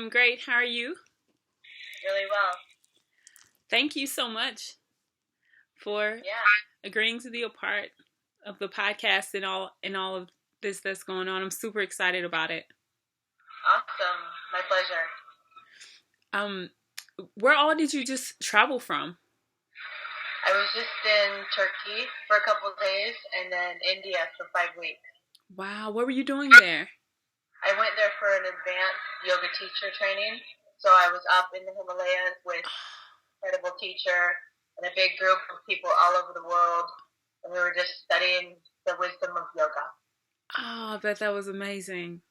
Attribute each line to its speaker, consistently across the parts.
Speaker 1: I'm great. How are you?
Speaker 2: Really well.
Speaker 1: Thank you so much for
Speaker 2: Yeah,
Speaker 1: agreeing to be a part of the podcast and all of this that's going on. I'm super excited about it.
Speaker 2: awesome. My pleasure.
Speaker 1: Um, where all did you just travel from?
Speaker 2: I was just in Turkey for a couple of days and then India for 5 weeks.
Speaker 1: Wow, what were you doing there?
Speaker 2: I went there for an advanced yoga teacher training. So I was up in the Himalayas with an incredible teacher and a big group of people all over the world. And we were just studying the wisdom of yoga.
Speaker 1: Oh, I bet that was amazing.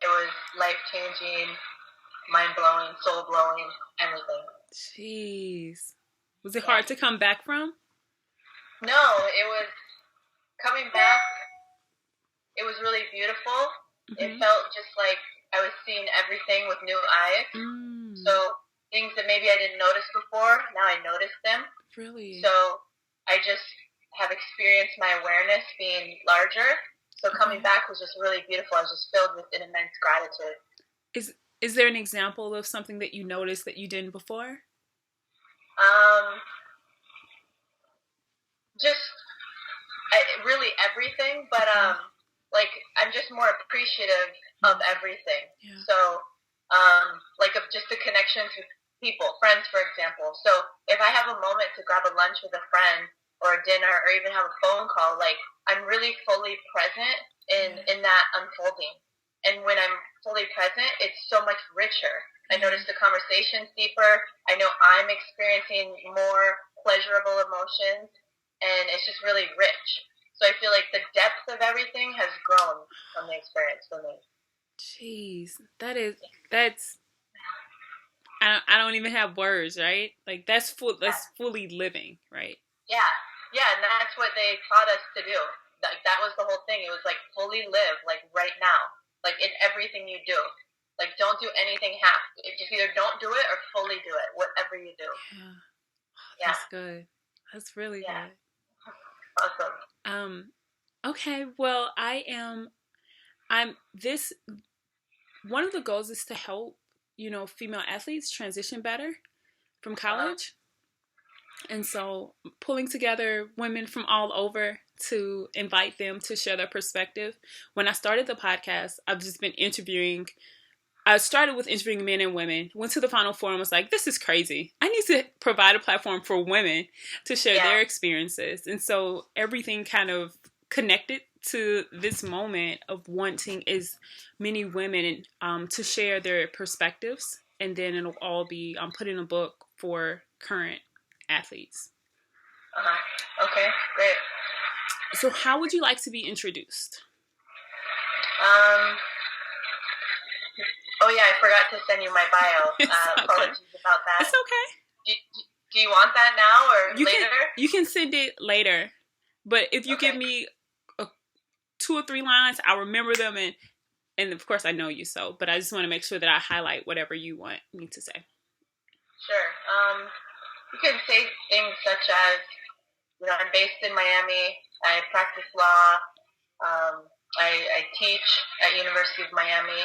Speaker 2: It was life changing, mind blowing, soul blowing, everything.
Speaker 1: Jeez. Was it
Speaker 2: Yeah.
Speaker 1: hard to come back from?
Speaker 2: No, it was coming back. It was really beautiful. It
Speaker 1: Mm-hmm.
Speaker 2: felt just like I was seeing everything with new eyes.
Speaker 1: Mm,
Speaker 2: So things that maybe I didn't notice before, now I noticed them.
Speaker 1: really?
Speaker 2: So I just have experienced my awareness being larger. So coming
Speaker 1: Okay.
Speaker 2: back was just really beautiful. I was just filled with an immense gratitude.
Speaker 1: Is there an example of something that you noticed that you didn't before?
Speaker 2: Um, just really everything, but
Speaker 1: Okay.
Speaker 2: like I'm just more appreciative of everything.
Speaker 1: Yeah.
Speaker 2: So like of just the connections with people, friends, for example. So if I have a moment to grab a lunch with a friend or a dinner or even have a phone call, like I'm really fully present in that unfolding. And when I'm fully present, it's so much richer. I notice the conversation's deeper. I know I'm experiencing more pleasurable emotions, and it's just really rich. So I feel like the depth of everything has grown from the experience for me.
Speaker 1: Jeez, that's I don't even have words, right? Like
Speaker 2: Yeah,
Speaker 1: that's fully living, right?
Speaker 2: yeah, yeah, and that's what they taught us to do. Like that was the whole thing. It was like fully live, like right now, like in everything you do. Like don't do anything half. Just either don't do it or fully do it. Whatever you do.
Speaker 1: Yeah.
Speaker 2: Yeah,
Speaker 1: That's good. That's really
Speaker 2: yeah,
Speaker 1: good.
Speaker 2: awesome.
Speaker 1: Um okay, well, I'm this one of the goals is to help, female athletes transition better from
Speaker 2: Uh-huh.
Speaker 1: college. And so pulling together women from all over to invite them to share their perspective. When I started the podcast, I've just been interviewing. I started with interviewing men and women, went to the final four and was like, this is crazy. I need to provide a platform for women to share
Speaker 2: Yeah.
Speaker 1: their experiences. And so everything kind of connected to this moment of wanting as many women to share their perspectives. And then it'll all be put in a book for current athletes.
Speaker 2: Okay, great.
Speaker 1: So, how would you like to be introduced?
Speaker 2: Um, oh yeah, I forgot to send you my bio.
Speaker 1: It's okay.
Speaker 2: Apologies about
Speaker 1: It's
Speaker 2: that.
Speaker 1: okay.
Speaker 2: Do, do you want that now or
Speaker 1: You can
Speaker 2: later?
Speaker 1: you can send it later, but if you give
Speaker 2: Okay,
Speaker 1: me a, 2 or 3 lines, I'll remember them, and of course I know you so. But I just want to make sure that I highlight whatever you want me to say.
Speaker 2: sure. You can say things such as, I'm based in Miami. I practice law. I teach at University of Miami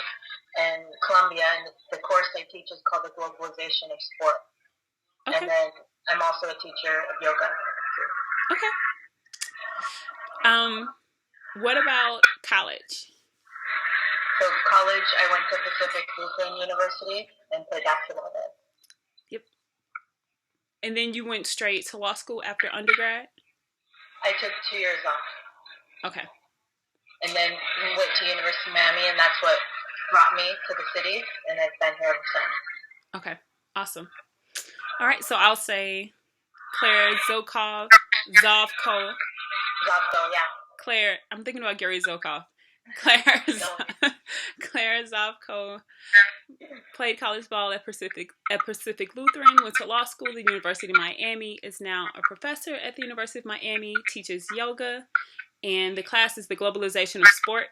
Speaker 2: and Columbia, and the course I teach is called the Globalization of Sport. And
Speaker 1: Okay.
Speaker 2: then I'm also a teacher of yoga.
Speaker 1: Okay. What about college?
Speaker 2: So college, I went to Pacific Lutheran University and played basketball there.
Speaker 1: Yep. And then you went straight to law school after undergrad?
Speaker 2: I took 2 years off.
Speaker 1: Okay.
Speaker 2: And then went to University of Miami, and that's what brought me to the city, and I've been here ever since.
Speaker 1: Okay. Awesome. All right. So I'll say Claire Zovko.
Speaker 2: Zovko, yeah.
Speaker 1: Claire, I'm thinking about Gary Zokov. Claire,
Speaker 2: No.
Speaker 1: Claire Zovko played college ball at Pacific Lutheran, went to law school at the University of Miami, is now a professor at the University of Miami, teaches yoga, and the class is the globalization of sport.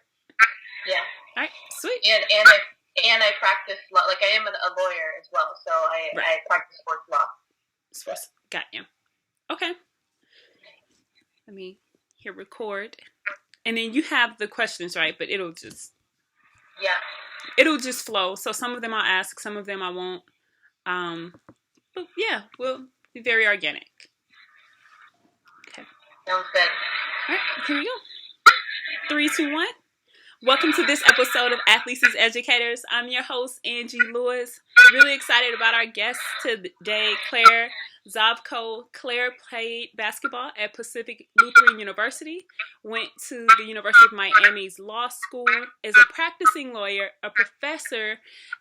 Speaker 2: Yeah.
Speaker 1: All right, sweet.
Speaker 2: And I practice law. Like I am a lawyer as well, so I practice sports law.
Speaker 1: Sports. Got you. Okay. Let me hit record. And then you have the questions, right? But it'll just...
Speaker 2: Yeah.
Speaker 1: it'll just flow. So some of them I'll ask, some of them I won't. But yeah, we'll be very organic. Okay.
Speaker 2: Sounds good.
Speaker 1: All right, here we go. 3, 2, 1. Welcome to this episode of Athletes as Educators. I'm your host, Angie Lewis. Really excited about our guest today, Claire Zovko. Claire played basketball at Pacific Lutheran University, went to the University of Miami's law school, is a practicing lawyer, a professor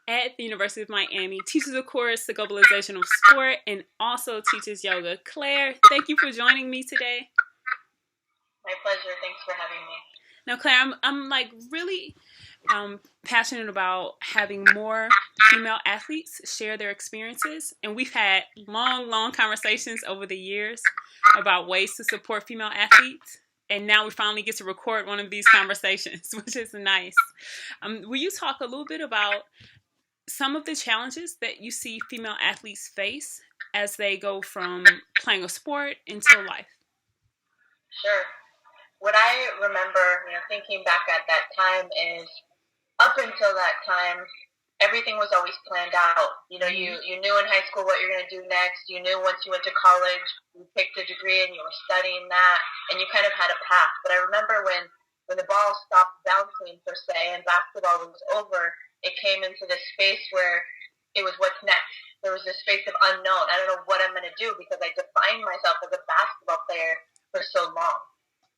Speaker 1: at the University of Miami, teaches a course, The Globalization of Sport, and also teaches yoga. Claire, thank you for joining me today.
Speaker 2: My pleasure. Thanks for having me.
Speaker 1: Now, Claire, I'm like really passionate about having more female athletes share their experiences. And we've had long conversations over the years about ways to support female athletes. And now we finally get to record one of these conversations, which is nice. Will you talk a little bit about some of the challenges that you see female athletes face as they go from playing a sport into life?
Speaker 2: Sure. What I remember, thinking back at that time is up until that time, everything was always planned out. You knew in high school what you're going to do next. You knew once you went to college, you picked a degree and you were studying that, and you kind of had a path. But I remember when the ball stopped bouncing, per se, and basketball was over, it came into this space where it was what's next. There was this space of unknown. I don't know what I'm going to do because I defined myself as a basketball player for so long.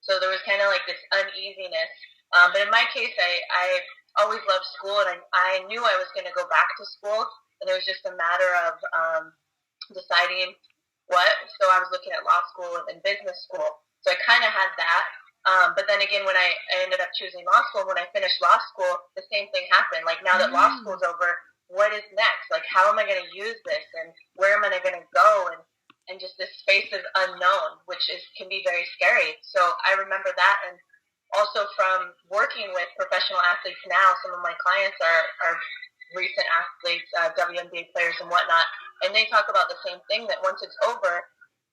Speaker 2: So there was kind of like this uneasiness. But in my case, I always loved school, and I knew I was going to go back to school, and it was just a matter of deciding what. So I was looking at law school and business school. So I kind of had that. But then again, when I ended up choosing law school, when I finished law school, the same thing happened. Like, now that law school's over, what is next? Like, how am I going to use this, and where am I going to go? And just this space of unknown, which can be very scary. So I remember that. And also from working with professional athletes now, some of my clients are recent athletes, WNBA players and whatnot, and they talk about the same thing, that once it's over,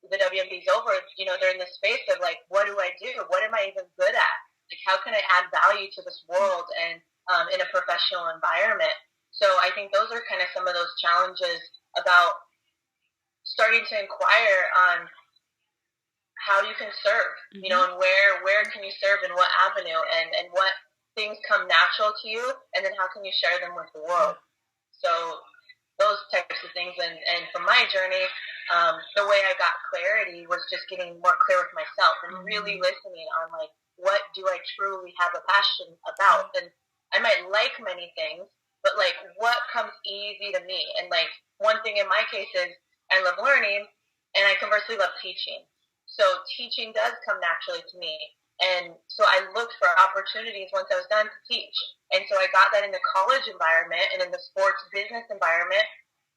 Speaker 2: the WNBA's over, they're in this space of like, what do I do? What am I even good at? Like, how can I add value to this world and in a professional environment? So I think those are kind of some of those challenges about starting to inquire on how you can serve, and where can you serve and what avenue, and what things come natural to you, and then how can you share them with the world. So those types of things. And from my journey, the way I got clarity was just getting more clear with myself and really listening on, like, what do I truly have a passion about? And I might like many things, but like, what comes easy to me? And like, one thing in my case is I love learning, and I conversely love teaching. So teaching does come naturally to me. And so I looked for opportunities once I was done to teach. And so I got that in the college environment and in the sports business environment.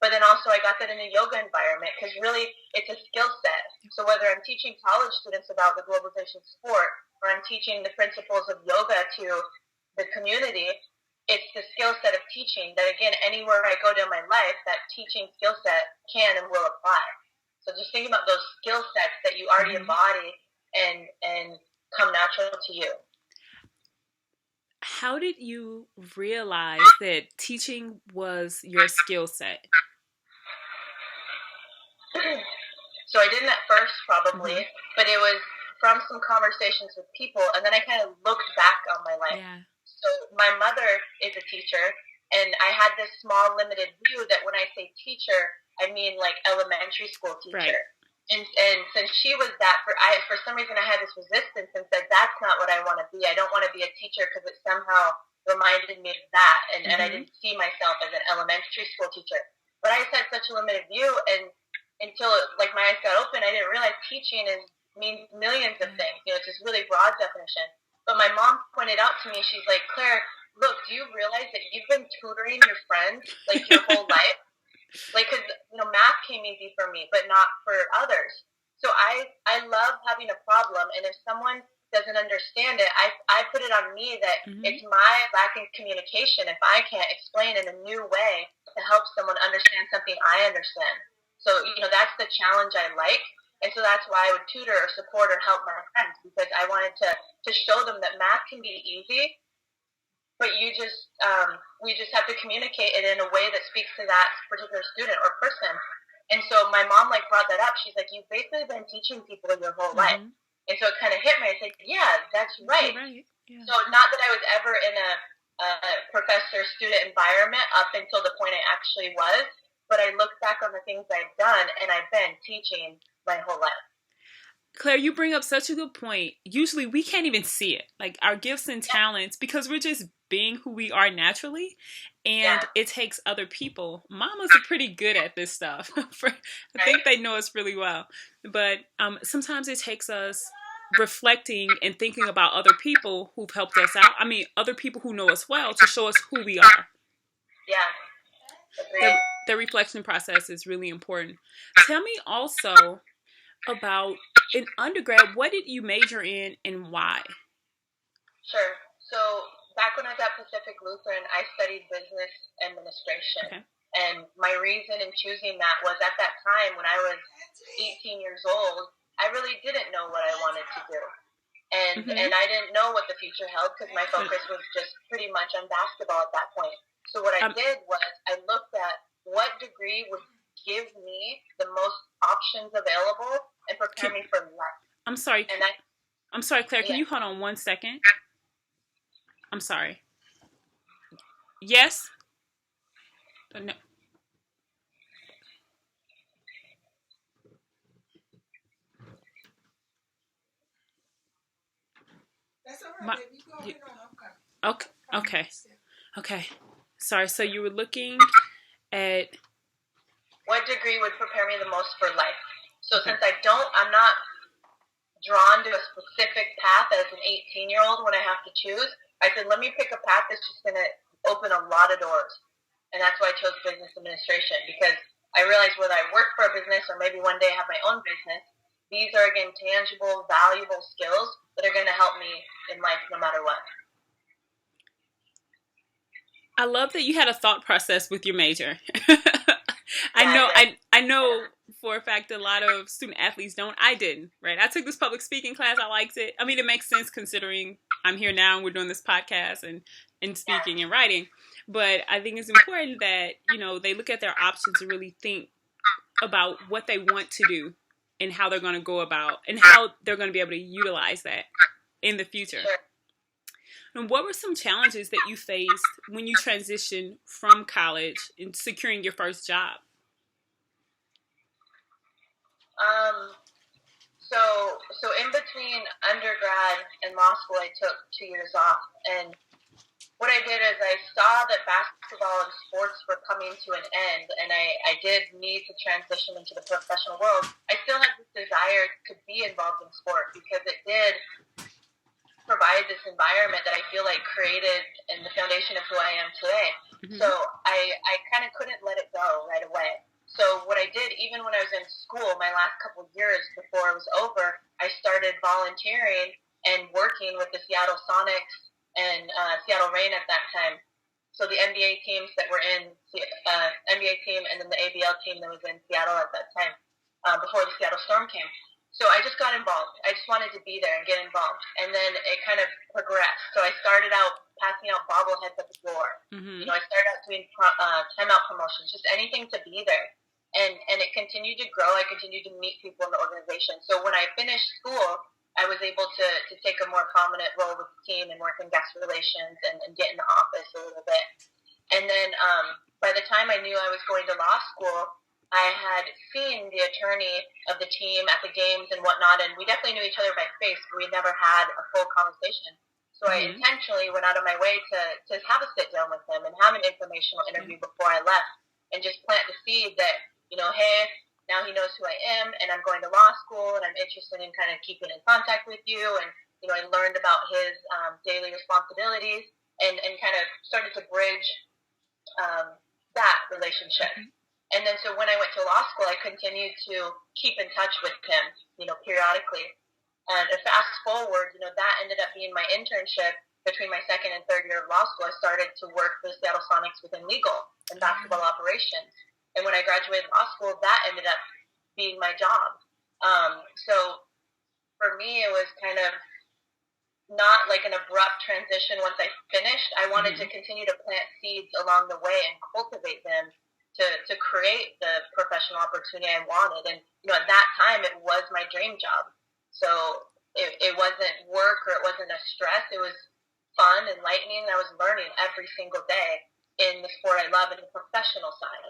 Speaker 2: But then also I got that in a yoga environment, because really it's a skill set. So whether I'm teaching college students about the globalization of sport, or I'm teaching the principles of yoga to the community, it's the skill set of teaching that, again, anywhere I go in my life, that teaching skill set can and will apply. So just thinking about those skill sets that you already embody and come natural to you.
Speaker 1: How did you realize that teaching was your skill set?
Speaker 2: So I didn't at first, probably, but it was from some conversations with people, and then I kind of looked back on my life.
Speaker 1: Yeah.
Speaker 2: So my mother is a teacher, and I had this small, limited view that when I say teacher, I mean like elementary school teacher.
Speaker 1: Right.
Speaker 2: And since she was that, for some reason I had this resistance and said, that's not what I want to be. I don't want to be a teacher because it somehow reminded me of that, and I didn't see myself as an elementary school teacher. But I just had such a limited view, and until like my eyes got open, I didn't realize teaching means millions of things. It's this really broad definition. But my mom pointed out to me, she's like, Claire, look, do you realize that you've been tutoring your friends like your whole life? Like, because, math came easy for me, but not for others. So I love having a problem, and if someone doesn't understand it, I put it on me that it's my lack of communication if I can't explain in a new way to help someone understand something I understand. So, that's the challenge I like. And so that's why I would tutor or support or help my friends, because I wanted to show them that math can be easy, but we just have to communicate it in a way that speaks to that particular student or person. And so my mom like brought that up. She's like, you've basically been teaching people your whole life. And so it kind of hit me. I said, yeah, that's right. Yeah. So not that I was ever in a professor-student environment up until the point I actually was, but I look back on the things I've done, and I've been teaching my whole life.
Speaker 1: Claire, you bring up such a good point. Usually we can't even see it, like our gifts and talents, because we're just being who we are naturally, and it takes other people. Mamas are pretty good at this stuff. I think they know us really well, but sometimes it takes us reflecting and thinking about other people who've helped us out. I mean, other people who know us well to show us who we are.
Speaker 2: Yeah.
Speaker 1: The reflection process is really important. Tell me also about in undergrad, what did you major in and why?
Speaker 2: Sure. So back when I was at Pacific Lutheran, I studied business administration. Okay. And my reason in choosing that was at that time when I was 18 years old, I really didn't know what I wanted to do. And I didn't know what the future held because my focus was just pretty much on basketball at that point. So what I did was I looked at what degree would give me the most options available and prepare me for life.
Speaker 1: I'm sorry. I'm sorry, Claire. Can you hold on 1 second? I'm sorry. Yes? No.
Speaker 3: That's all right, baby. Go ahead on.
Speaker 1: Okay. Sorry. So you were looking at
Speaker 2: what degree would prepare me the most for life. So since I'm not drawn to a specific path as an 18-year-old when I have to choose, I said, let me pick a path that's just going to open a lot of doors. And that's why I chose business administration, because I realized whether I work for a business or maybe one day have my own business, these are, again, tangible, valuable skills that are going to help me in life no matter what.
Speaker 1: I love that you had a thought process with your major. I know for a fact a lot of student athletes don't. I didn't, right? I took this public speaking class. I liked it. I mean, it makes sense considering I'm here now and we're doing this podcast and speaking and writing. But I think it's important that, they look at their options and really think about what they want to do and how they're going to go about and how they're going to be able to utilize that in the future. And what were some challenges that you faced when you transitioned from college and securing your first job?
Speaker 2: So in between undergrad and law school, I took 2 years off. And what I did is I saw that basketball and sports were coming to an end, and I did need to transition into the professional world. I still had this desire to be involved in sport because it did provide this environment that I feel like created and the foundation of who I am today. Mm-hmm. So I kind of couldn't let it go right away. So what I did, even when I was in school, my last couple of years before it was over, I started volunteering and working with the Seattle Sonics and Seattle Reign at that time. So the NBA teams that were in NBA team and then the ABL team that was in Seattle at that time before the Seattle Storm came. So I just got involved. I just wanted to be there and get involved. And then it kind of progressed. So I started out passing out bobbleheads at the door. Mm-hmm. I started out doing timeout promotions, just anything to be there. And it continued to grow. I continued to meet people in the organization. So when I finished school, I was able to take a more prominent role with the team and work in guest relations and get in the office a little bit. And then by the time I knew I was going to law school, I had seen the attorney of the team at the games and whatnot, and we definitely knew each other by face, but we never had a full conversation. So I intentionally went out of my way to have a sit down with him and have an informational interview before I left and just plant the seed that, hey, now he knows who I am and I'm going to law school and I'm interested in kind of keeping in contact with you. And, I learned about his daily responsibilities and kind of started to bridge that relationship. And then so when I went to law school, I continued to keep in touch with him, periodically. And fast forward, that ended up being my internship between my second and third year of law school. I started to work for the Seattle Sonics within legal and basketball operations. And when I graduated law school, that ended up being my job. So for me, it was kind of not like an abrupt transition once I finished. I wanted to continue to plant seeds along the way and cultivate them to create the professional opportunity I wanted. And, at that time, it was my dream job. So it wasn't work or it wasn't a stress. It was fun, enlightening. I was learning every single day in the sport I love and the professional side.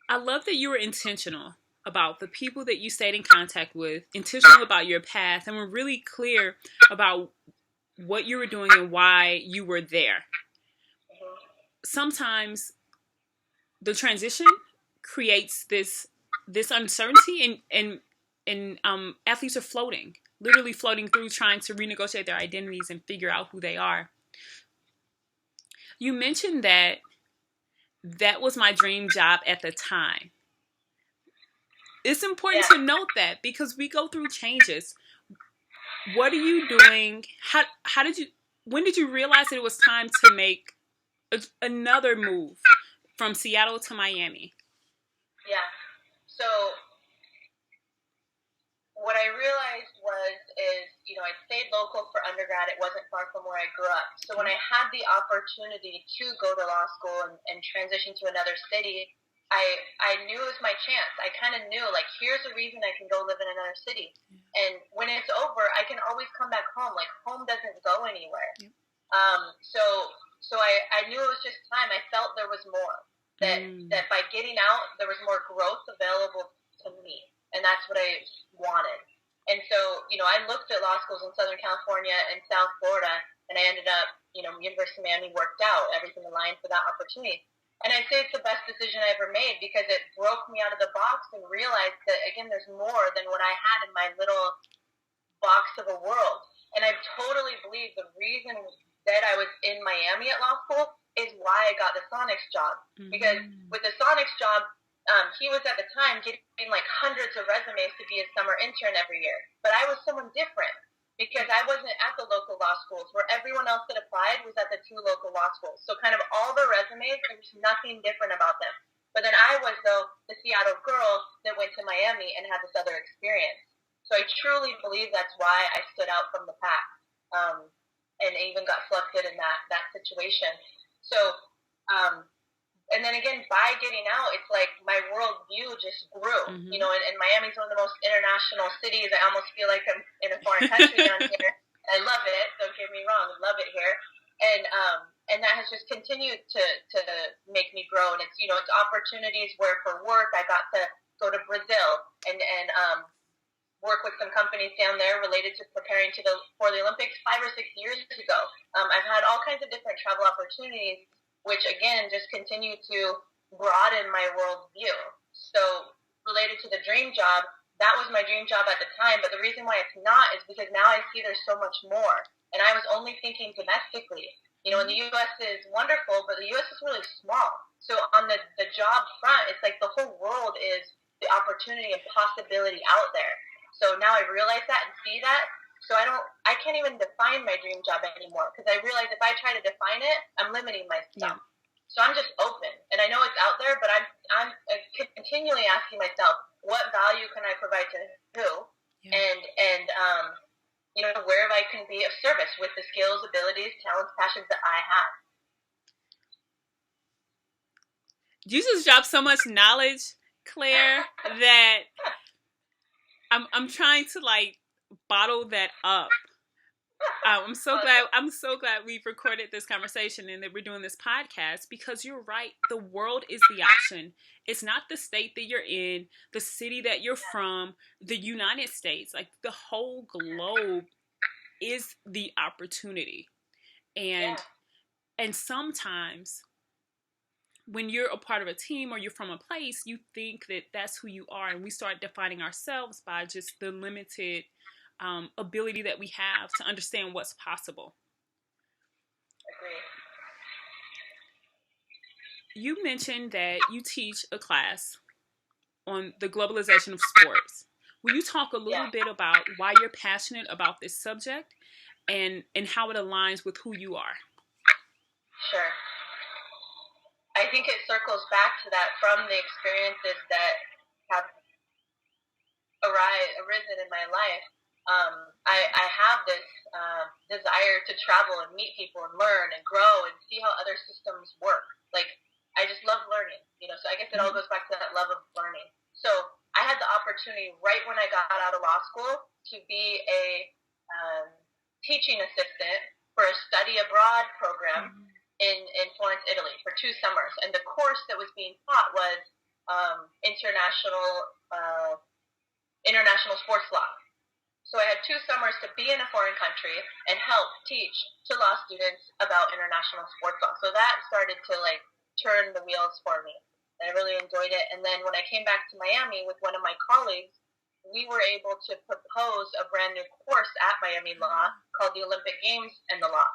Speaker 1: I love that you were intentional about the people that you stayed in contact with, intentional about your path, and were really clear about what you were doing and why you were there. Sometimes the transition creates this uncertainty, and athletes are literally floating through, trying to renegotiate their identities and figure out who they are. You mentioned that was my dream job at the time. It's important to note that because we go through changes. What are you doing? When did you realize that it was time to make another move from Seattle to Miami?
Speaker 2: Yeah. So what I realized is, I stayed local for undergrad. It wasn't far from where I grew up. So when I had the opportunity to go to law school and transition to another city, I knew it was my chance. I kind of knew, like, here's a reason I can go live in another city. And when it's over, I can always come back home. Like, home doesn't go anywhere. Yep. So I knew it was just time. I felt there was more. That by getting out, there was more growth available to me. And that's what I wanted. And so, I looked at law schools in Southern California and South Florida, and I ended up, University of Miami worked out. Everything aligned for that opportunity. And I say it's the best decision I ever made because it broke me out of the box and realized that, again, there's more than what I had in my little box of a world. And I totally believe the reason that I was in Miami at law school is why I got the Sonics job. Because with the Sonics job, he was at the time getting like hundreds of resumes to be a summer intern every year. But I was someone different because I wasn't at the local law schools where everyone else that applied was at the 2 local law schools. So kind of all the resumes, there was nothing different about them. But then I was, though, the Seattle girl that went to Miami and had this other experience. So I truly believe that's why I stood out from the pack and even got selected in that situation. So, and then again, by getting out, it's like my worldview just grew, and Miami's one of the most international cities. I almost feel like I'm in a foreign country down here. I love it. Don't get me wrong. I love it here. And that has just continued to make me grow. And it's, it's opportunities where for work, I got to go to Brazil and work with some companies down there related to preparing for the Olympics 5 or 6 years ago. I've had all kinds of different travel opportunities, which again just continue to broaden my worldview. So related to the dream job, that was my dream job at the time, but the reason why it's not is because now I see there's so much more. And I was only thinking domestically. In the U.S. is wonderful, but the U.S. is really small. So on the job front, it's like the whole world is the opportunity and possibility out there. So now I realize that and see that. So I can't even define my dream job anymore because I realize if I try to define it, I'm limiting myself. Yeah. So I'm just open, and I know it's out there, but I'm continually asking myself, what value can I provide to who, and where I can be of service with the skills, abilities, talents, passions that I have.
Speaker 1: You just dropped so much knowledge, Claire, that I'm trying to bottle that up. I'm so glad we've recorded this conversation and that we're doing this podcast because you're right. The world is the option. It's not the state that you're in, the city that you're from, the United States. Like the whole globe is the opportunity. And sometimes when you're a part of a team or you're from a place, you think that that's who you are. And we start defining ourselves by just the limited ability that we have to understand what's possible.
Speaker 2: Agree.
Speaker 1: You mentioned that you teach a class on the globalization of sports. Will you talk a little bit about why you're passionate about this subject and how it aligns with who you are?
Speaker 2: Sure. I think it circles back to that from the experiences that have arisen in my life. I have this desire to travel and meet people and learn and grow and see how other systems work. Like, I just love learning, so I guess it all goes back to that love of learning. So I had the opportunity right when I got out of law school to be a teaching assistant for a study abroad program in Florence, Italy for 2 summers. And the course that was being taught was international sports law. So I had 2 summers to be in a foreign country and help teach to law students about international sports law. So that started to turn the wheels for me. And I really enjoyed it. And then when I came back to Miami with one of my colleagues, we were able to propose a brand new course at Miami Law called the Olympic Games and the Law.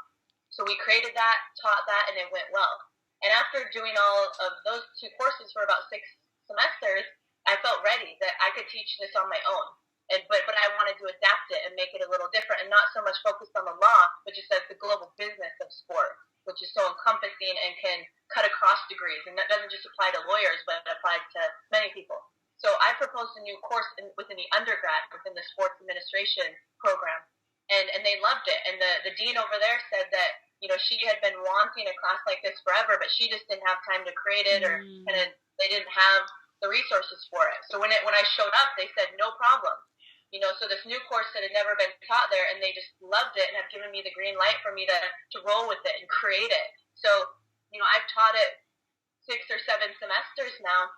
Speaker 2: So we created that, taught that, and it went well. And after doing all of those 2 courses for about 6 semesters, I felt ready that I could teach this on my own. But I wanted to adapt it and make it a little different and not so much focused on the law, but just as the global business of sport, which is so encompassing and can cut across degrees. And that doesn't just apply to lawyers, but it applies to many people. So I proposed a new course within the undergrad, within the sports administration program. And they loved it. And the dean over there said that, she had been wanting a class like this forever, but she just didn't have time to create it or they didn't have the resources for it. So when I showed up, they said, no problem. So this new course that had never been taught there, and they just loved it and have given me the green light for me to roll with it and create it. So, I've taught it 6 or 7 semesters now,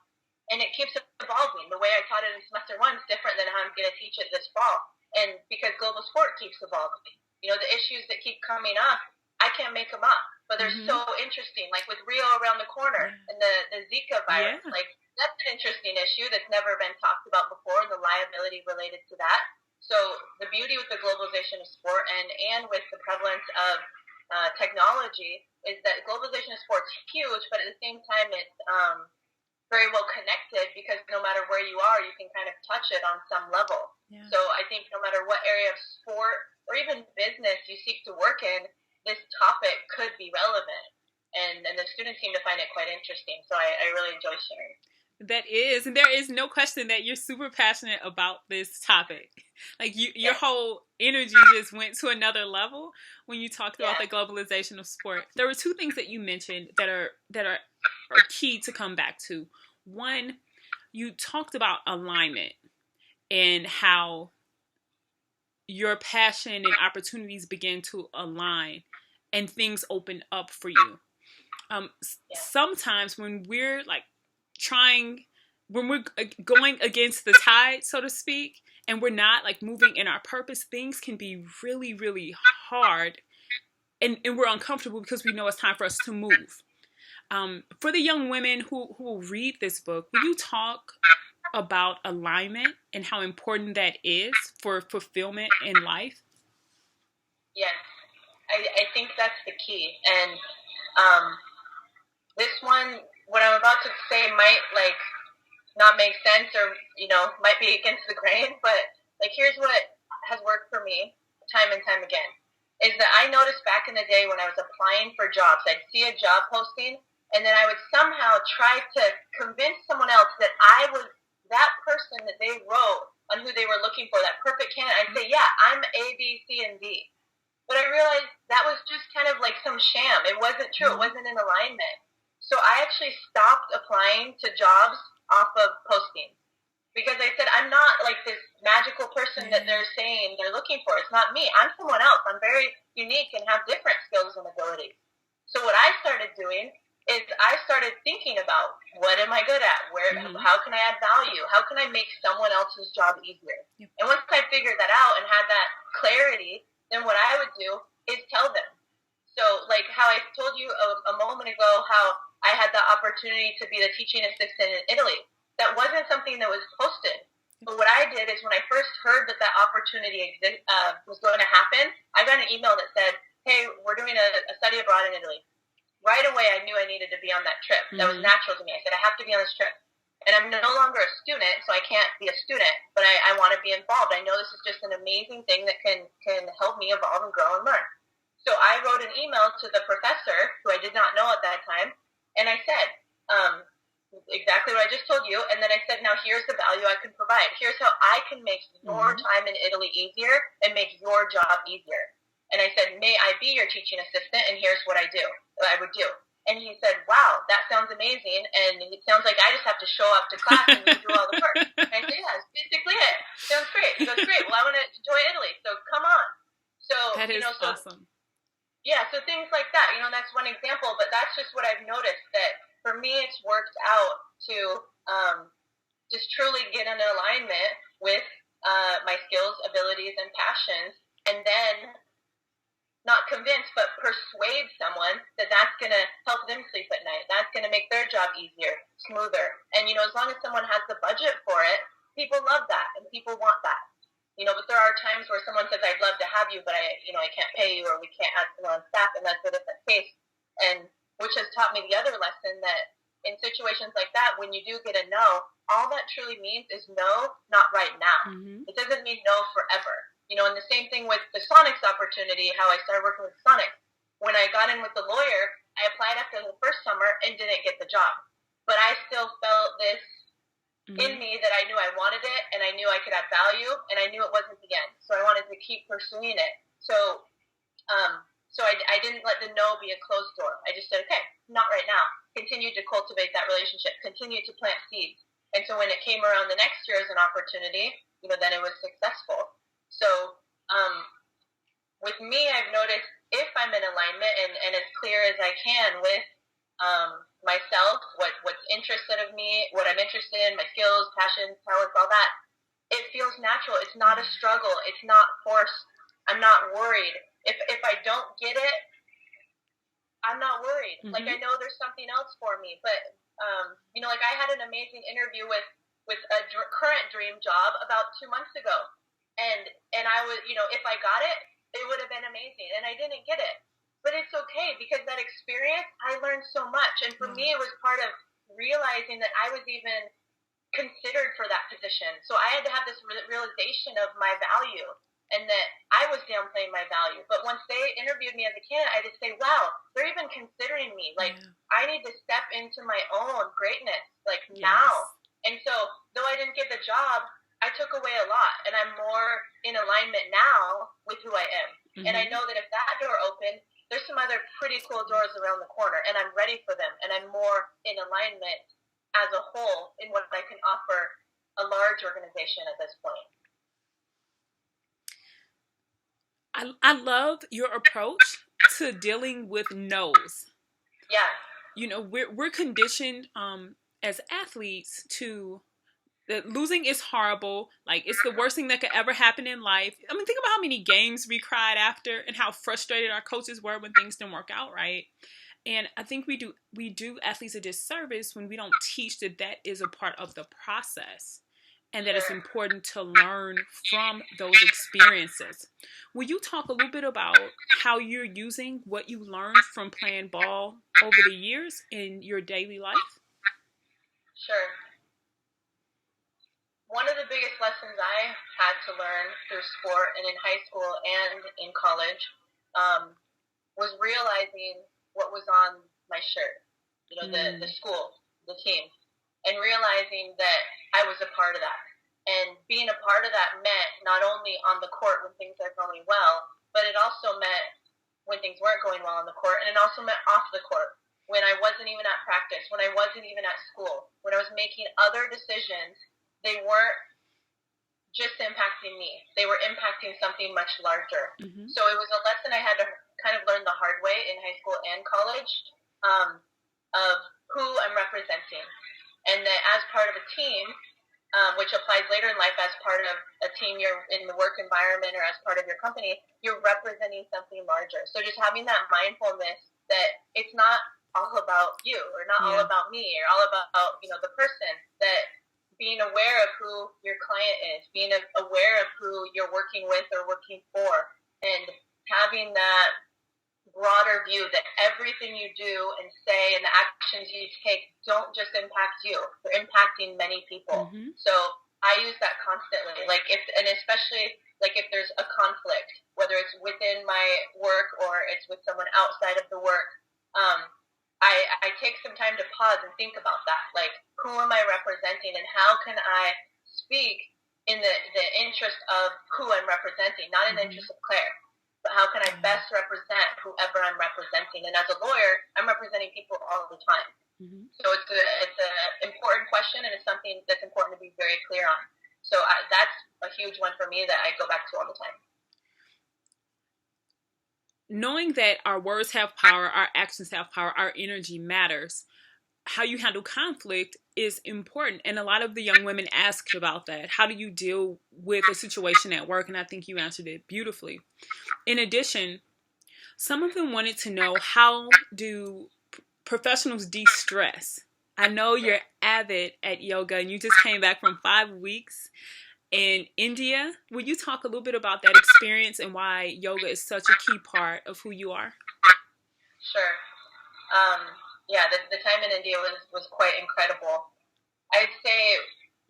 Speaker 2: and it keeps evolving. The way I taught it in semester 1 is different than how I'm going to teach it this fall. And because global sport keeps evolving, the issues that keep coming up, I can't make them up, but they're so interesting. Like with Rio around the corner and the Zika virus, that's an interesting issue that's never been talked about before, the liability related to that. So the beauty with the globalization of sport and with the prevalence of technology is that globalization of sport's huge, but at the same time it's very well connected because no matter where you are, you can kind of touch it on some level. Yeah. So I think no matter what area of sport or even business you seek to work in, this topic could be relevant. And the students seem to find it quite interesting. So I really enjoy sharing.
Speaker 1: That is, and there is no question that you're super passionate about this topic. Like your whole energy just went to another level when you talked about the globalization of sport. There were 2 things that you mentioned that are key to come back to. One, you talked about alignment and how your passion and opportunities begin to align and things open up for you. Sometimes when we're when we're going against the tide, so to speak, and we're not moving in our purpose, things can be really, really hard and we're uncomfortable because we know it's time for us to move. For the young women who will read this book, will you talk about alignment and how important that is for fulfillment in life?
Speaker 2: Yes, I think that's the key. And this one, what I'm about to say might not make sense or, might be against the grain, but here's what has worked for me time and time again, is that I noticed back in the day when I was applying for jobs, I'd see a job posting and then I would somehow try to convince someone else that I was that person that they wrote on who they were looking for, that perfect candidate. I'd say, yeah, I'm A, B, C, and D. But I realized that was just kind of like some sham. It wasn't true. It wasn't in alignment. So I actually stopped applying to jobs off of posting because I said, I'm not this magical person that they're saying they're looking for. It's not me. I'm someone else. I'm very unique and have different skills and abilities. So what I started doing is I started thinking about what am I good at? How can I add value? How can I make someone else's job easier? Yep. And once I figured that out and had that clarity, then what I would do is tell them. So how I told you a moment ago, how I had the opportunity to be the teaching assistant in Italy. That wasn't something that was posted. But what I did is when I first heard that opportunity was going to happen, I got an email that said, hey, we're doing a study abroad in Italy. Right away, I knew I needed to be on that trip. That was natural to me. I said, I have to be on this trip. And I'm no longer a student, so I can't be a student, but I want to be involved. I know this is just an amazing thing that can help me evolve and grow and learn. So I wrote an email to the professor, who I did not know at that time, and I said, exactly what I just told you. And then I said, now here's the value I can provide. Here's how I can make your time in Italy easier and make your job easier. And I said, may I be your teaching assistant? And here's what I would do. And he said, wow, that sounds amazing. And it sounds like I just have to show up to class and you do all the work. And I said, yeah, that's basically it. Sounds great. He goes, great. Well, I want to enjoy Italy. So come on. So,
Speaker 1: that is awesome.
Speaker 2: Yeah, so things like that, that's one example, but that's just what I've noticed, that for me it's worked out to just truly get in alignment with my skills, abilities, and passions, and then not convince, but persuade someone that that's going to help them sleep at night. That's going to make their job easier, smoother. And, as long as someone has the budget for it, people love that and people want that. But there are times where someone says, I'd love to have you, but I can't pay you, or we can't add someone on staff, and that's a different case. And which has taught me the other lesson, that in situations like that, when you do get a no, all that truly means is no, not right now. It doesn't mean no forever. And the same thing with the Sonics opportunity, how I started working with Sonics. When I got in with the lawyer, I applied after the first summer and didn't get the job. But I still felt this in me that I knew I wanted it, and I knew I could add value, and I knew it wasn't the end. So I wanted to keep pursuing it. So I didn't let the no be a closed door. I just said, okay, not right now. Continued to cultivate that relationship, continued to plant seeds. And so when it came around the next year as an opportunity, then it was successful. So with me, I've noticed if I'm in alignment and as clear as I can with myself, what's interested of me, what I'm interested in, my skills, passions, talents, all that, it feels natural. It's not a struggle. It's not forced. I'm not worried. If I don't get it, I'm not worried. Like, I know there's something else for me. But, like I had an amazing interview with a current dream job about 2 months ago. And I was, if I got it, it would have been amazing. And I didn't get it. But it's okay, because that experience, I learned so much. And for me, it was part of realizing that I was even considered for that position. So I had to have this realization of my value, and that I was downplaying my value. But once they interviewed me as a candidate, I just say, wow, they're even considering me. Like, I need to step into my own greatness, now. And so, though I didn't get the job, I took away a lot, and I'm more in alignment now with who I am. And I know that if that door opened, there's some other pretty cool doors around the corner, and I'm ready for them, and I'm more in alignment as a whole in what I can offer a large organization at this point.
Speaker 1: I love your approach to dealing with no's.
Speaker 2: Yeah.
Speaker 1: We're conditioned as athletes to that losing is horrible. Like, it's the worst thing that could ever happen in life. I mean, think about how many games we cried after and how frustrated our coaches were when things didn't work out right. And I think we do athletes a disservice when we don't teach that is a part of the process, and that it's important to learn from those experiences. Will you talk a little bit about how you're using what you learned from playing ball over the years in your daily life?
Speaker 2: Sure. One of the biggest lessons I had to learn through sport and in high school and in college was realizing what was on my shirt, the school, the team, and realizing that I was a part of that. And being a part of that meant not only on the court when things are going well, but it also meant when things weren't going well on the court, and it also meant off the court, when I wasn't even at practice, when I wasn't even at school, when I was making other decisions. They weren't just impacting me. They were impacting something much larger. So it was a lesson I had to kind of learn the hard way in high school and college, of who I'm representing. And that as part of a team, which applies later in life as part of a team, you're in the work environment or as part of your company, you're representing something larger. So just having that mindfulness that it's not all about you, or not all about me, or all about, the person, that being aware of who your client is, being aware of who you're working with or working for, and having that broader view that everything you do and say and the actions you take don't just impact you, they're impacting many people. So I use that constantly, especially if there's a conflict, whether it's within my work or it's with someone outside of the work, I I take some time to pause and think about that. Like, who am I representing, and how can I speak in the interest of who I'm representing, not in the interest of Claire, but how can I best represent whoever I'm representing? And as a lawyer, I'm representing people all the time. So it's an important question, and it's something that's important to be very clear on. So that's a huge one for me that I go back to all the time.
Speaker 1: Knowing that our words have power, our actions have power, our energy matters, how you handle conflict is important. And a lot of the young women ask about that. How do you deal with a situation at work? And I think you answered it beautifully. In addition, some of them wanted to know, how do professionals de-stress? I know you're avid at yoga, and you just came back from 5 weeks in India. Will you talk a little bit about that experience and why yoga is such a key part of who you are?
Speaker 2: Sure. Yeah, the time in India was quite incredible. I'd say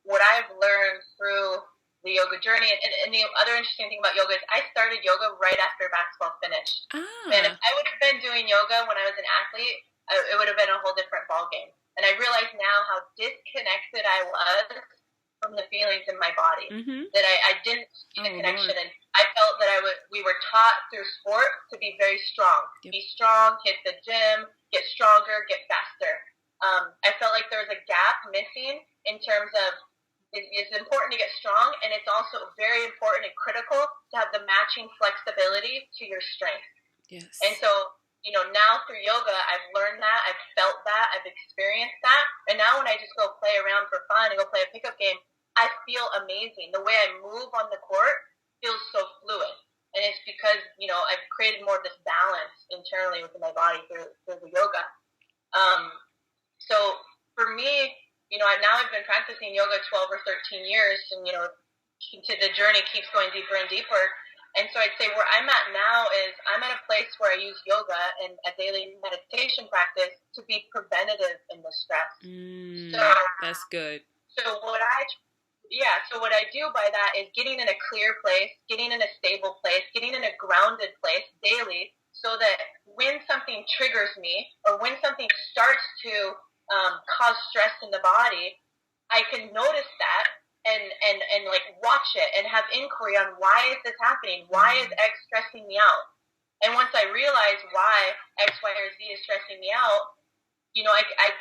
Speaker 2: what I've learned through the yoga journey, and the other interesting thing about yoga is I started yoga right after basketball finished. And if I would have been doing yoga when I was an athlete, it would have been a whole different ballgame. And I realize now how disconnected I was from the feelings in my body, that I didn't see the connection. Lord. And I felt that we were taught through sport to be very strong. Yep. Be strong, hit the gym, get stronger, get faster. I felt like there was a gap missing in terms of it's important to get strong, and it's also very important and critical to have the matching flexibility to your strength.
Speaker 1: Yes.
Speaker 2: And so, now through yoga, I've learned that, I've felt that, I've experienced that. And now when I just go play around for fun and go play a pickup game, I feel amazing. The way I move on the court feels so fluid. And it's because, I've created more of this balance internally within my body through the yoga. So for me, now I've been practicing yoga 12 or 13 years, and, the journey keeps going deeper and deeper. And so I'd say where I'm at now is I'm at a place where I use yoga and a daily meditation practice to be preventative in the stress. So
Speaker 1: that's good.
Speaker 2: So what I do by that is getting in a clear place, getting in a stable place, getting in a grounded place daily, so that when something triggers me or when something starts to cause stress in the body, I can notice that and like watch it and have inquiry on why is this happening? Why is X stressing me out? And once I realize why X, Y, or Z is stressing me out, I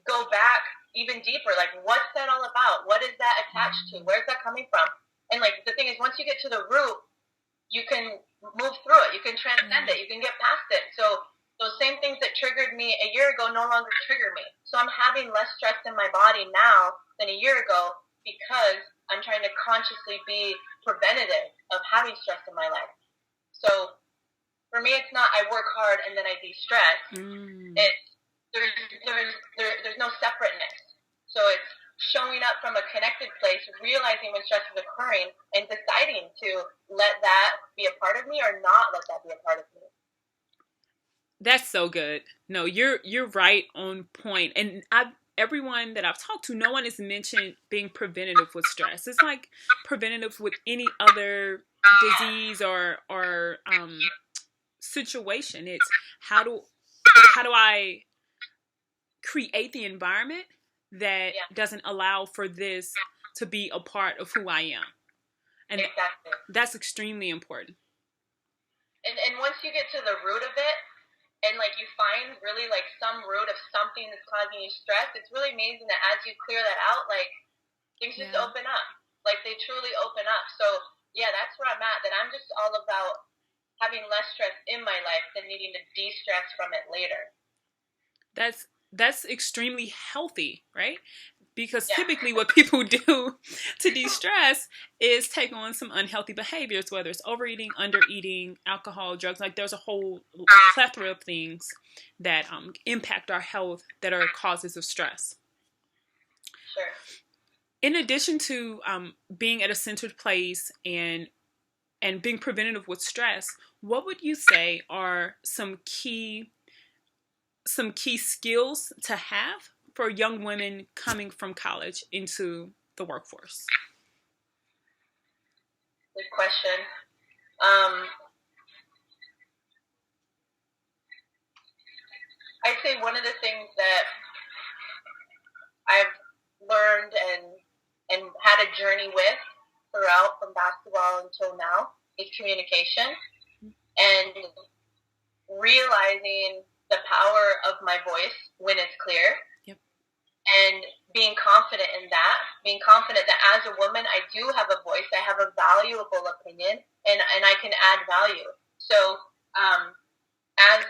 Speaker 2: go back even deeper. Like, what's that all about? What is that attached to? Where's that coming from? And like the thing is, once you get to the root, you can move through it. You can transcend it. You can get past it. So those same things that triggered me a year ago no longer trigger me. So I'm having less stress in my body now than a year ago, because I'm trying to consciously be preventative of having stress in my life. So for me, it's not I work hard and then I de-stress. It's there's no separateness. So it's showing up from a connected place, realizing when stress is occurring, and deciding to let that be a part of me or not let that be a part of me.
Speaker 1: That's so good. No, you're right on point. And everyone that I've talked to, no one has mentioned being preventative with stress. It's like preventative with any other disease or situation. It's how do I create the environment that doesn't allow for this to be a part of who I am. And
Speaker 2: exactly.
Speaker 1: That's extremely important.
Speaker 2: And once you get to the root of it, and like you find really like some root of something that's causing you stress, it's really amazing that as you clear that out, like things just open up. Like they truly open up. So yeah, that's where I'm at, that I'm just all about having less stress in my life than needing to de-stress from it later.
Speaker 1: That's extremely healthy, right? Because typically what people do to de-stress is take on some unhealthy behaviors, whether it's overeating, undereating, alcohol, drugs. Like there's a whole plethora of things that impact our health that are causes of stress.
Speaker 2: Sure.
Speaker 1: In addition to being at a centered place and being preventative with stress, what would you say are some key skills to have for young women coming from college into the workforce?
Speaker 2: Good question. I'd say one of the things that until now is communication and realizing the power of my voice when it's clear.
Speaker 1: Yep.
Speaker 2: And being confident in that, being confident that as a woman, I do have a voice, I have a valuable opinion, and I can add value. So, as,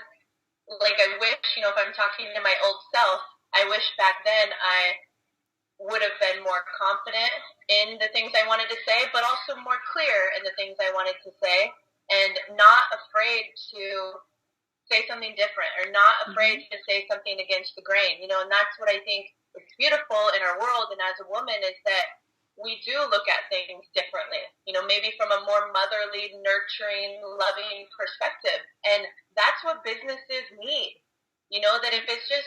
Speaker 2: like, I wish, you know, if I'm talking to my old self, I wish back then I would have been more confident in the things I wanted to say, but also more clear in the things I wanted to say, and not afraid to say something different, or not afraid to say something against the grain, you know. And that's what I think is beautiful in our world, and as a woman, is that we do look at things differently, you know, maybe from a more motherly, nurturing, loving perspective. And that's what businesses need, you know, that if it's just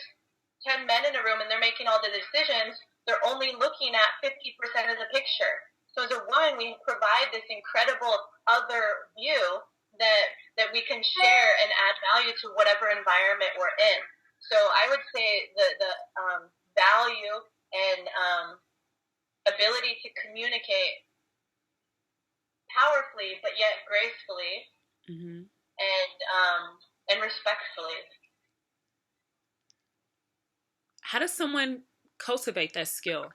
Speaker 2: 10 men in a room and they're making all the decisions, they're only looking at 50% of the picture. So as a woman, we provide this incredible other view that we can share and add value to whatever environment we're in. So I would say the value and ability to communicate powerfully, but yet gracefully, and respectfully.
Speaker 1: How does someone cultivate that skill?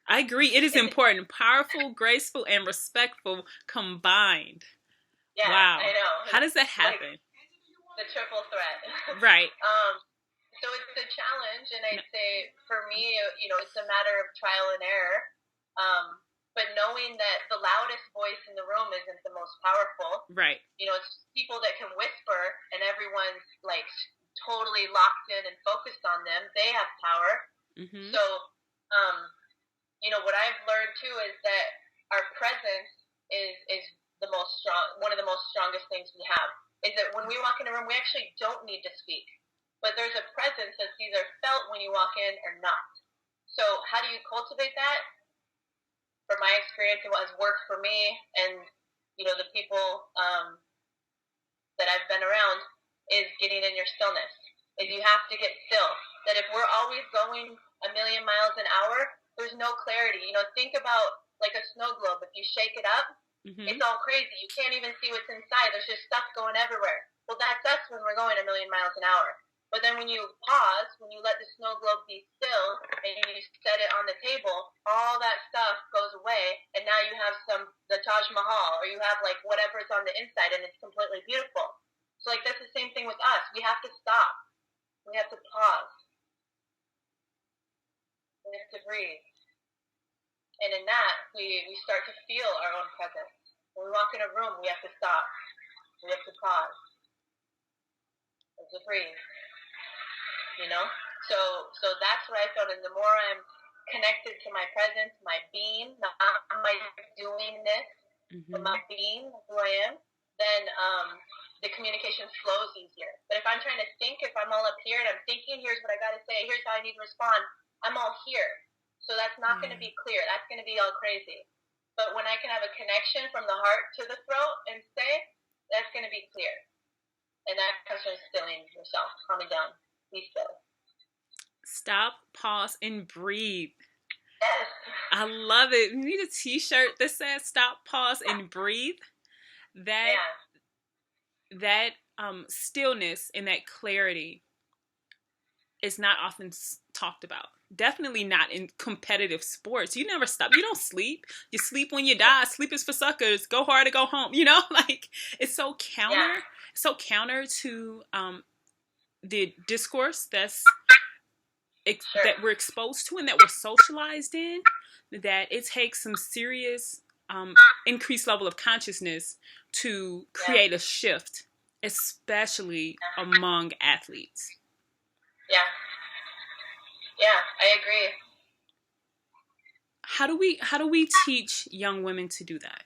Speaker 1: I agree. It is important. Powerful, graceful, and respectful combined.
Speaker 2: Yeah,
Speaker 1: wow.
Speaker 2: I know.
Speaker 1: How does that happen?
Speaker 2: Like the triple threat.
Speaker 1: Right.
Speaker 2: So it's a challenge, and I'd say for me, you know, it's a matter of trial and error. But knowing that the loudest voice in the room isn't the most powerful.
Speaker 1: Right.
Speaker 2: You know, it's people that can whisper and everyone's like totally locked in and focused on them. They have power. So, you know, what I've learned too is that our presence is the most strong, one of the most strongest things we have. Is that when we walk in a room, we actually don't need to speak, but there's a presence that's either felt when you walk in or not. So how do you cultivate that? From my experience, it has worked for me, and you know, the people that I've been around, is getting in your stillness. Is you have to get still. That if we're always going a million miles an hour, there's no clarity. You know, think about like a snow globe. If you shake it up, it's all crazy. You can't even see what's inside. There's just stuff going everywhere. Well, that's us when we're going a million miles an hour. But then when you pause, when you let the snow globe be still, and you set it on the table, all that stuff goes away, and now you have the Taj Mahal, or you have like whatever's on the inside, and it's completely beautiful. So like that's the same thing with us. We have to stop. We have to pause. We have to breathe. And in that, we start to feel our own presence. When we walk in a room, we have to stop. We have to pause. We have to breathe. You know? So that's what I found. And the more I'm connected to my presence, my being, not my doingness, but my being, who I am, then the communication flows easier. But if I'm trying to think, if I'm all up here and I'm thinking, here's what I got to say, here's how I need to respond, I'm all here. So that's not going to be clear. That's going to be all crazy. But when I can have a connection from the heart to the throat and say, that's going to be clear. And that comes from stilling yourself, calming down. Be still.
Speaker 1: Stop, pause, and breathe.
Speaker 2: Yes.
Speaker 1: I love it. We need a t-shirt that says stop, pause, and breathe. That stillness and that clarity is not often talked about. Definitely not in competitive sports. You never stop. You don't sleep. You sleep when you die. Sleep is for suckers. Go hard or go home. You know, like it's so counter to the discourse that we're exposed to and that we're socialized in, that it takes some serious increased level of consciousness to create a shift, especially among athletes.
Speaker 2: Yeah, I agree.
Speaker 1: How do we teach young women to do that?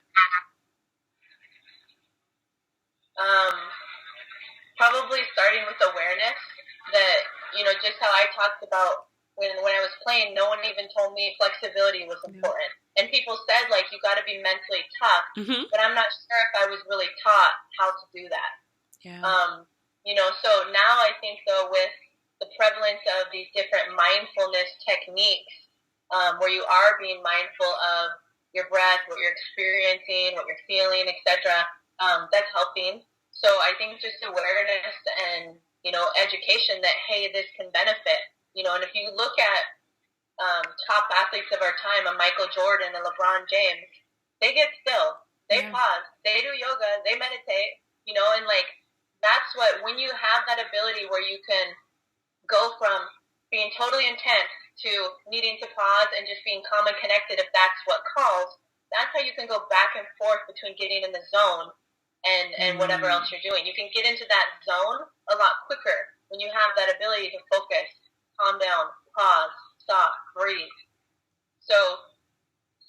Speaker 2: Probably starting with awareness that, you know, just how I talked about when I was playing, no one even told me flexibility was important. And people said, like, you got to be mentally tough, but I'm not sure if I was really taught how to do that. You know, so now I think, though, with the prevalence of these different mindfulness techniques, where you are being mindful of your breath, what you're experiencing, what you're feeling, etc. That's helping. So I think just awareness and, education that, hey, this can benefit. And if you look at top athletes of our time, a Michael Jordan, a LeBron James, they get still. They pause. They do yoga. They meditate. And like that's what, when you have that ability where you can go from being totally intense to needing to pause and just being calm and connected, if that's what calls, that's how you can go back and forth between getting in the zone and whatever else you're doing. You can get into that zone a lot quicker when you have that ability to focus, calm down, pause, stop, breathe. So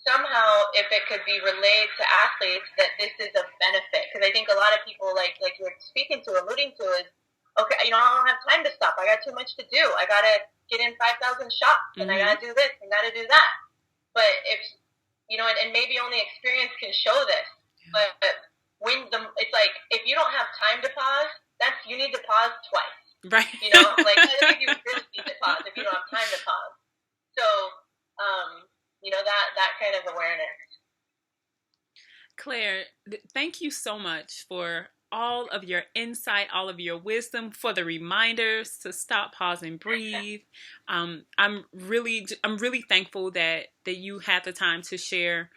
Speaker 2: somehow, if it could be relayed to athletes that this is a benefit, because I think a lot of people, like you're speaking to, alluding to, is, okay, I don't have time to stop. I got too much to do. I got to get in 5,000 shots, and I got to do this, and got to do that. But if, and maybe only experience can show this, but it's like, if you don't have time to pause, you need to pause twice.
Speaker 1: Right.
Speaker 2: Like, I think you really need to pause if you don't have time to pause. So, that kind of awareness.
Speaker 1: Claire, thank you so much for all of your insight, all of your wisdom, for the reminders to stop, pause, and breathe. I'm really thankful that you had the time to share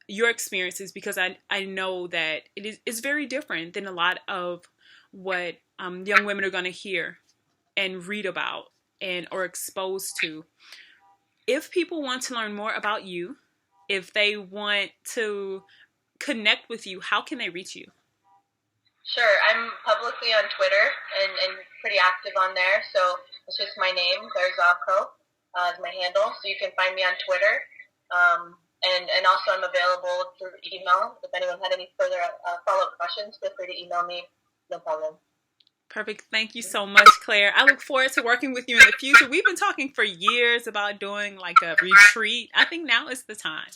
Speaker 1: your experiences, because I know that it's very different than a lot of what young women are going to hear and read about and are exposed to. If people want to learn more about you, if they want to connect with you, how can they reach you?
Speaker 2: Sure. I'm publicly on Twitter and pretty active on there. So it's just my name, Zovko, is my handle. So you can find me on Twitter. And also I'm available through email. If anyone had any further follow-up questions, feel free to email me. No problem.
Speaker 1: Perfect. Thank you so much, Claire. I look forward to working with you in the future. We've been talking for years about doing like a retreat. I think now is the time.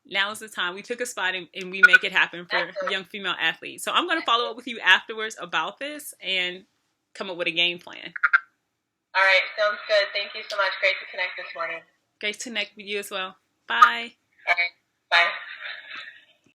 Speaker 1: Now is the time. We took a spot and we make it happen for young female athletes. So I'm going to follow up with you afterwards about this and come up with a game plan.
Speaker 2: All right. Sounds good. Thank you so much. Great to connect this morning.
Speaker 1: Great to connect with you as well. Bye.
Speaker 2: All right. Bye.